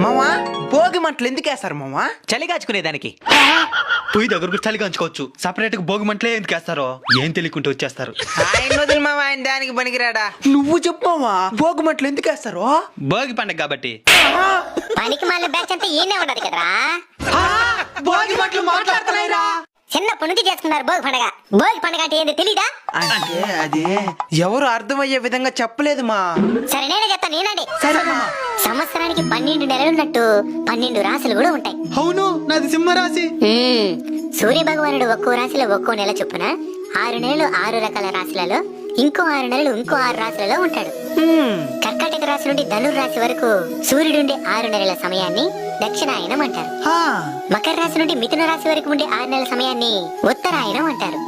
మామా భోగి మంటలు ఎందుకు వేస్తారు మామా? చలి కాచుకునేదానికి. పొయ్యి దగ్గరకు చలి కంచుకోవచ్చు, సపరేట్ గా భోగి మంటలే ఎందుకు వేస్తారో ఏం తెలియకుంటూ వచ్చేస్తారు. ఆయన వదిలి మామ, ఆయన దానికి పనికిరాడా. నువ్వు చెప్పు మామా, భోగి మంటలు ఎందుకు వేస్తారు? భోగి పండగ కాబట్టి. పనికి మళ్ళీ బ్యాచ్ అంతా ఈయనే ఉండదు కదరా. భోగి మంటలు మాట్లాడుతున్నాయిరా. చిన్నప్పటి నుంచి చేసుకున్నారు భోగి పండగ. భోగి పండగ అంటే ఏంది తెలీదా? అంటే అది ఎవరు అర్థమయ్యే విధంగా చెప్పలేదు మా. సరే నేనే చెప్తాను, నేనండి. సరే మామా. సంవత్సరానికి 12 నెలలున్నట్టు 12 రాశులు కూడా ఉంటాయి. అవును, నాది సింహరాశి. సూర్య భగవానుడు ఒక్కో రాశిలో ఒక్కో నెల చొప్పున 6 నెలలు 6 రకాల రాశులలో, ఇంకో 6 నెలలు ఇంకో 6 రాశులలో ఉంటాడు. కర్కాటక రాశి నుండి ధనుర్ రాశి వరకు సూర్యుడుండే 6 నెలల సమయాన్ని దక్షిణాయనం అంటారు. మకర రాశి నుండి మిథున రాశి వరకు ఉండే 6 నెలల సమయాన్ని ఉత్తరాయణం అంటారు.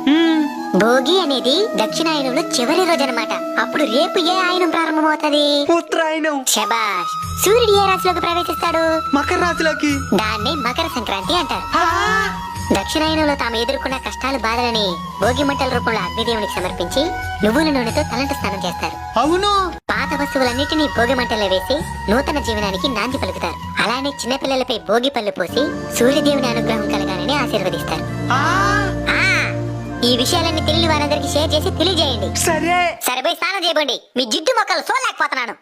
భోగి అనేది దక్షిణాయనంలో చివరి రోజు అన్నమాట. అప్పుడు రేపు ఏ ఆయనం ప్రారంభమవుతుంది? ఉత్తరాయణం. శబాష్. సూర్యుడు ఏ రాశిలోకి ప్రవేశిస్తాడు? మకర రాశిలోకి. దాన్ని మకర సంక్రాంతి అంటారు. దక్షిణాయనంలో తాము ఎదుర్కొన్న కష్టాలు బాధలని భోగి మంటల రూపంలో అగ్నిదేవునికి సమర్పించి నువ్వుల నూనెతో తలంటు స్నానం చేస్తారు. అవును. పాత వస్తువులన్నిటినీ భోగి మంటల్లో వేసి నూతన జీవనానికి నాంది పలుకుతారు. అలానే చిన్నపిల్లలపై భోగి పళ్ళు పోసి సూర్యదేవుని అనుగ్రహం కలగాలని ఆశీర్వదిస్తారు. ఈ విషయాలన్నీ తెలియని వారందరికి షేర్ చేసి తెలియజేయండి. సరే. సరిపోయి స్నానం చేయబండి, మీ జిడ్డు మొక్కలు సోలేకపోతున్నాను.